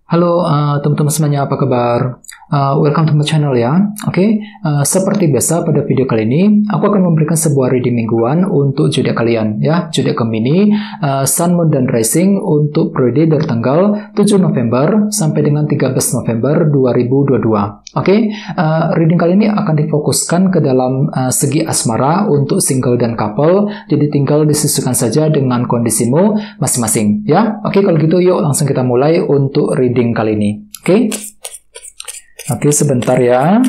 Halo teman-teman semuanya, apa kabar? Welcome to my channel ya. Oke, seperti biasa pada video kali ini aku akan memberikan sebuah reading mingguan untuk zodiak kalian ya, zodiak Gemini, Sun, Moon, dan Rising untuk periode dari tanggal 7 November sampai dengan 13 November 2022. Oke, reading kali ini akan difokuskan ke dalam segi asmara untuk single dan couple, jadi tinggal disesuaikan saja dengan kondisimu masing-masing ya. Oke, kalau gitu yuk langsung kita mulai untuk reading kali ini. Oke, sebentar ya.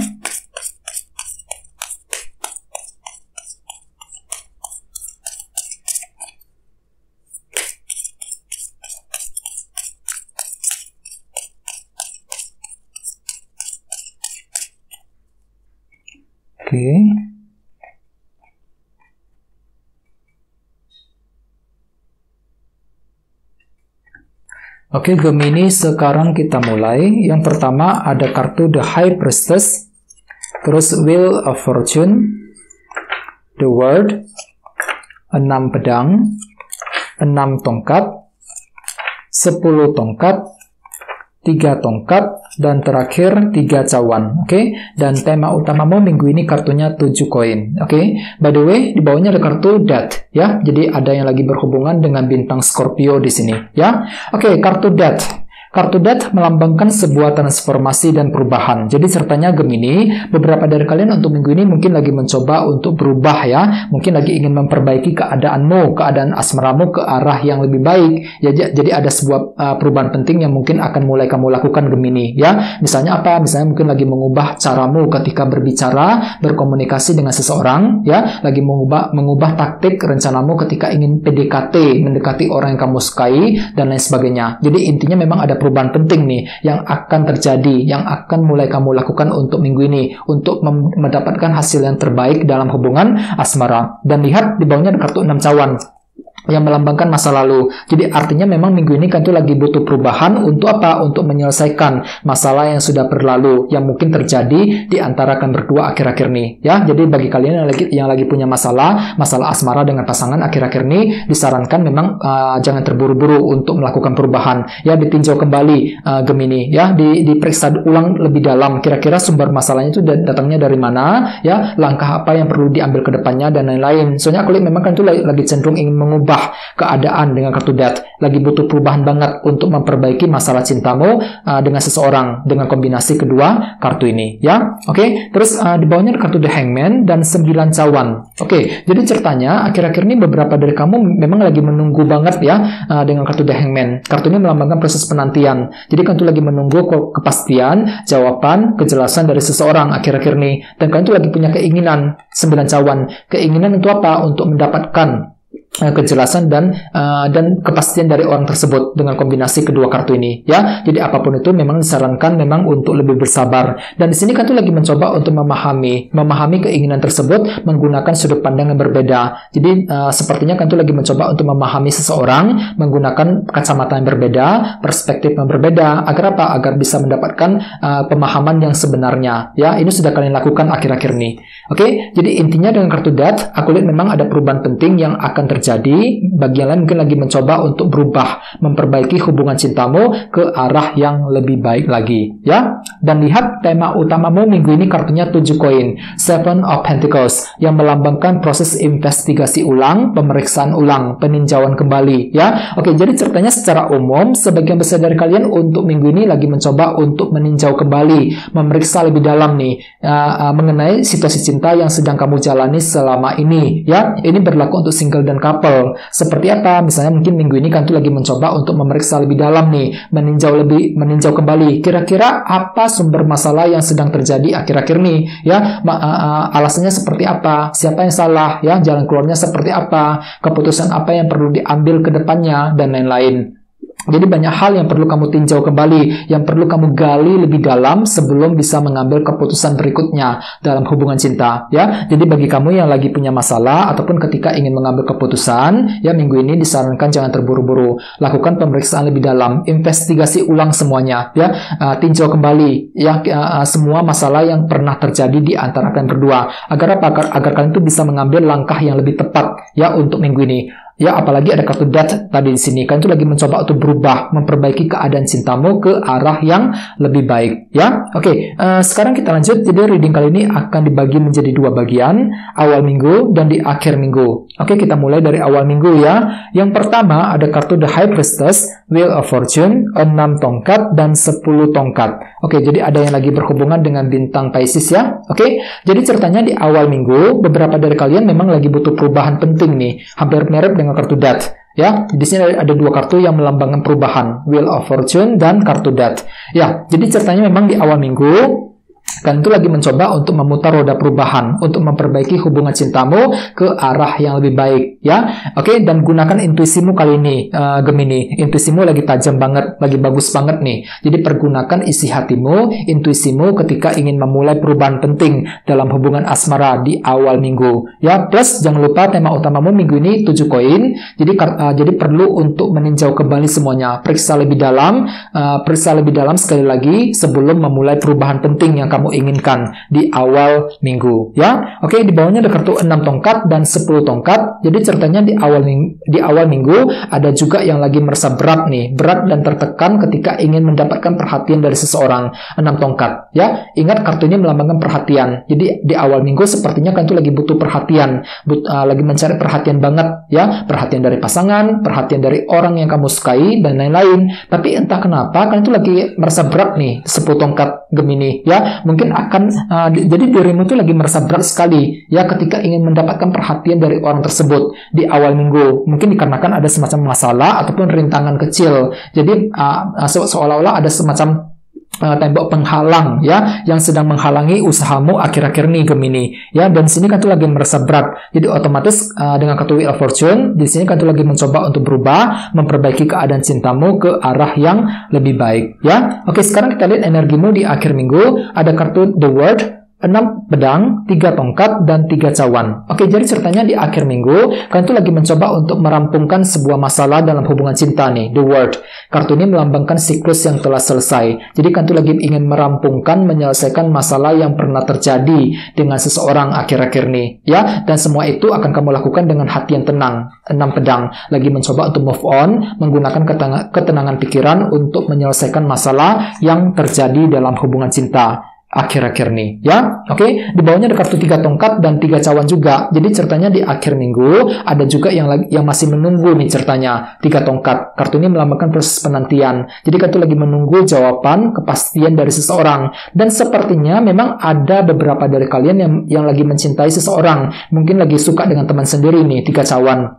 Oke, Gemini, sekarang kita mulai. Yang pertama ada kartu The High Priestess, terus Wheel of Fortune, The World, 6 pedang, 6 tongkat, 10 tongkat, 3 tongkat, dan terakhir 3 cawan. Oke, dan tema utamamu minggu ini kartunya 7 koin. Oke, by the way, di bawahnya ada kartu Death ya. Jadi ada yang lagi berhubungan dengan bintang Scorpio di sini ya. Oke, kartu Death. Kartu Death melambangkan sebuah transformasi dan perubahan. Jadi sertanya Gemini, beberapa dari kalian untuk minggu ini mungkin lagi mencoba untuk berubah ya. Mungkin lagi ingin memperbaiki keadaanmu, keadaan asmaramu ke arah yang lebih baik. Ya, jadi ada sebuah perubahan penting yang mungkin akan mulai kamu lakukan Gemini ya. Misalnya apa? Misalnya mungkin lagi mengubah caramu ketika berbicara, berkomunikasi dengan seseorang ya. Lagi mengubah taktik rencanamu ketika ingin PDKT, mendekati orang yang kamu sukai dan lain sebagainya. Jadi intinya memang ada perubahan penting nih yang akan terjadi, yang akan mulai kamu lakukan untuk minggu ini untuk mendapatkan hasil yang terbaik dalam hubungan asmara. Dan lihat di bawahnya ada kartu 6 cawan yang melambangkan masa lalu. Jadi artinya memang minggu ini kan tuh lagi butuh perubahan untuk apa? Untuk menyelesaikan masalah yang sudah berlalu, yang mungkin terjadi di antara kalian berdua akhir-akhir ini ya. Jadi bagi kalian yang lagi punya masalah asmara dengan pasangan akhir-akhir ini, disarankan memang jangan terburu-buru untuk melakukan perubahan ya. Ditinjau kembali Gemini ya, diperiksa ulang lebih dalam kira-kira sumber masalahnya itu datangnya dari mana ya, langkah apa yang perlu diambil ke depannya dan lain-lain. Soalnya aku lihat memang kan tuh lagi cenderung ingin mengubah keadaan dengan kartu Death, lagi butuh perubahan banget untuk memperbaiki masalah cintamu dengan seseorang dengan kombinasi kedua kartu ini ya. Oke, terus di bawahnya ada kartu The Hangman dan 9 cawan. Oke, jadi ceritanya akhir-akhir ini beberapa dari kamu memang lagi menunggu banget ya dengan kartu The Hangman. Kartu ini melambangkan proses penantian. Jadi kan tuh lagi menunggu kepastian, jawaban, kejelasan dari seseorang akhir-akhir ini. Dan kalian tuh lagi punya keinginan 9 cawan. Keinginan untuk apa? Untuk mendapatkan kejelasan dan kepastian dari orang tersebut dengan kombinasi kedua kartu ini ya. Jadi apapun itu memang disarankan memang untuk lebih bersabar. Dan di sini kan tuh lagi mencoba untuk memahami keinginan tersebut menggunakan sudut pandang yang berbeda. Jadi sepertinya kan tuh lagi mencoba untuk memahami seseorang menggunakan kacamata yang berbeda, perspektif yang berbeda. Agar apa? Agar bisa mendapatkan pemahaman yang sebenarnya ya. Ini sudah kalian lakukan akhir-akhir ini. Oke, jadi intinya dengan kartu Death, aku lihat memang ada perubahan penting yang akan terjadi. Bagi yang lain mungkin lagi mencoba untuk berubah, memperbaiki hubungan cintamu ke arah yang lebih baik lagi ya. Dan lihat tema utamamu minggu ini kartunya 7 koin, 7 of Pentacles, yang melambangkan proses investigasi ulang, pemeriksaan ulang, peninjauan kembali ya. Oke, jadi ceritanya secara umum sebagian besar dari kalian untuk minggu ini lagi mencoba untuk meninjau kembali, memeriksa lebih dalam nih mengenai situasi cinta yang sedang kamu jalani selama ini ya. Ini berlaku untuk single dan couple. Seperti apa? Misalnya mungkin minggu ini kan tuh lagi mencoba untuk memeriksa lebih dalam nih, meninjau kembali kira-kira apa sumber masalah yang sedang terjadi akhir-akhir ini ya. Alasannya seperti apa? Siapa yang salah ya? Jalan keluarnya seperti apa? Keputusan apa yang perlu diambil ke depannya dan lain-lain. Jadi banyak hal yang perlu kamu tinjau kembali, yang perlu kamu gali lebih dalam sebelum bisa mengambil keputusan berikutnya dalam hubungan cinta ya. Jadi bagi kamu yang lagi punya masalah ataupun ketika ingin mengambil keputusan ya, minggu ini disarankan jangan terburu-buru. Lakukan pemeriksaan lebih dalam, investigasi ulang semuanya ya. Tinjau kembali ya semua masalah yang pernah terjadi di antara kalian berdua. Agar apa? Agar kalian tuh bisa mengambil langkah yang lebih tepat ya untuk minggu ini. Ya, apalagi ada kartu Death tadi di sini. Kalian tuh lagi mencoba untuk berubah, memperbaiki keadaan cintamu ke arah yang lebih baik. Ya, oke. Sekarang kita lanjut. Jadi reading kali ini akan dibagi menjadi 2 bagian, awal minggu dan di akhir minggu. Oke, kita mulai dari awal minggu ya. Yang pertama ada kartu The High Priestess, Wheel of Fortune, 6 tongkat dan 10 tongkat. Oke, jadi ada yang lagi berhubungan dengan bintang Pisces ya. Oke, jadi ceritanya di awal minggu beberapa dari kalian memang lagi butuh perubahan penting nih. Hampir mirip dengan kartu Death. Ya, di sini ada 2 kartu yang melambangkan perubahan, Wheel of Fortune dan kartu Death. Ya, jadi ceritanya memang di awal minggu kalian itu lagi mencoba untuk memutar roda perubahan, untuk memperbaiki hubungan cintamu ke arah yang lebih baik, ya. Oke, dan gunakan intuisimu kali ini, Gemini. Intuisimu lagi tajam banget, lagi bagus banget nih. Jadi pergunakan isi hatimu, intuisimu ketika ingin memulai perubahan penting dalam hubungan asmara di awal minggu, ya. Plus jangan lupa tema utamamu minggu ini 7 koin. Jadi perlu untuk meninjau kembali semuanya, periksa lebih dalam sekali lagi sebelum memulai perubahan penting yang kamu inginkan di awal minggu, ya. Oke, di bawahnya ada kartu 6 tongkat dan 10 tongkat. Jadi ceritanya di awal minggu ada juga yang lagi merasa berat nih, berat dan tertekan ketika ingin mendapatkan perhatian dari seseorang. 6 tongkat, ya. Ingat kartu ini melambangkan perhatian. Jadi di awal minggu sepertinya kan tuh lagi butuh perhatian, lagi mencari perhatian banget, ya. Perhatian dari pasangan, perhatian dari orang yang kamu sukai dan lain-lain. Tapi entah kenapa kalian tuh lagi merasa berat nih, 10 tongkat Gemini, ya. Mungkin jadi dirimu tuh lagi merasa berat sekali ya ketika ingin mendapatkan perhatian dari orang tersebut di awal minggu. Mungkin dikarenakan ada semacam masalah ataupun rintangan kecil. Jadi seolah-olah ada semacam tembok penghalang ya yang sedang menghalangi usahamu akhir-akhir ini Gemini ya. Dan sini kan tuh lagi merasa berat. Jadi otomatis dengan kartu Wheel of Fortune di sini kan tuh lagi mencoba untuk berubah, memperbaiki keadaan cintamu ke arah yang lebih baik ya. Oke, sekarang kita lihat energimu di akhir minggu. Ada kartu The World, 6 pedang, 3 tongkat, dan 3 cawan. Oke, jadi ceritanya di akhir minggu, kalian tuh lagi mencoba untuk merampungkan sebuah masalah dalam hubungan cinta nih, The World. Kartu ini melambangkan siklus yang telah selesai. Jadi kalian tuh lagi ingin merampungkan, menyelesaikan masalah yang pernah terjadi dengan seseorang akhir-akhir ini, ya. Dan semua itu akan kamu lakukan dengan hati yang tenang. 6 pedang, lagi mencoba untuk move on, menggunakan ketenangan pikiran untuk menyelesaikan masalah yang terjadi dalam hubungan cinta akhir-akhir nih, ya. Oke, di bawahnya ada kartu 3 tongkat dan 3 cawan juga. Jadi ceritanya di akhir minggu ada juga yang masih menunggu nih ceritanya. 3 tongkat. Kartu ini melambangkan proses penantian. Jadi kartu lagi menunggu jawaban, kepastian dari seseorang. Dan sepertinya memang ada beberapa dari kalian yang lagi mencintai seseorang. Mungkin lagi suka dengan teman sendiri nih, 3 cawan.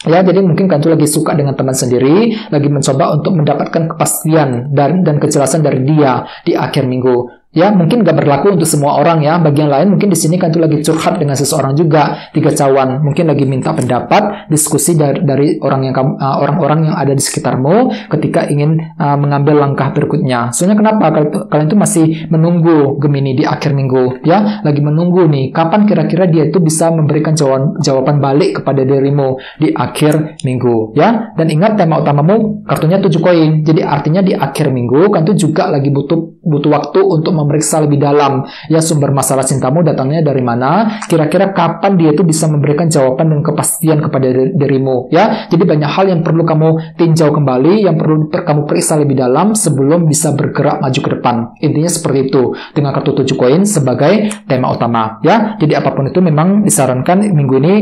Ya, jadi mungkin kalian tuh lagi suka dengan teman sendiri, lagi mencoba untuk mendapatkan kepastian dan kejelasan dari dia di akhir minggu. Ya, mungkin gak berlaku untuk semua orang ya. Bagi yang lain mungkin di sini kan tuh lagi curhat dengan seseorang juga, 3 cawan. Mungkin lagi minta pendapat, diskusi dari orang-orang yang ada di sekitarmu ketika ingin mengambil langkah berikutnya. Soalnya kenapa? Kalian tuh masih menunggu Gemini di akhir minggu, ya. Lagi menunggu nih, kapan kira-kira dia itu bisa memberikan jawaban balik kepada dirimu di akhir minggu, ya. Dan ingat tema utamamu kartunya 7 koin. Jadi artinya di akhir minggu kan tuh juga lagi butuh waktu untuk memeriksa lebih dalam ya sumber masalah cintamu datangnya dari mana, kira-kira kapan dia itu bisa memberikan jawaban dan kepastian kepada dirimu ya. Jadi banyak hal yang perlu kamu tinjau kembali, yang perlu kamu periksa lebih dalam sebelum bisa bergerak maju ke depan. Intinya seperti itu dengan kartu 7 koin sebagai tema utama ya. Jadi apapun itu memang disarankan minggu ini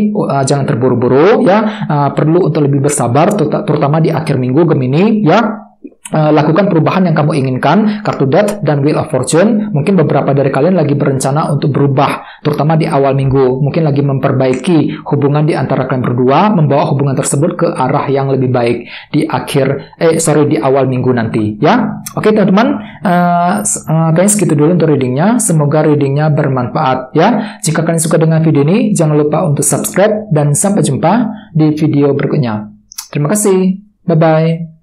jangan terburu-buru ya, perlu untuk lebih bersabar terutama di akhir minggu Gemini ya. Lakukan perubahan yang kamu inginkan, kartu Death dan Wheel of Fortune. Mungkin beberapa dari kalian lagi berencana untuk berubah, terutama di awal minggu. Mungkin lagi memperbaiki hubungan di antara kalian berdua, membawa hubungan tersebut ke arah yang lebih baik di awal minggu nanti, ya. Oke teman-teman, kayaknya segitu dulu untuk readingnya. Semoga readingnya bermanfaat, ya. Jika kalian suka dengan video ini, jangan lupa untuk subscribe dan sampai jumpa di video berikutnya. Terima kasih, bye-bye.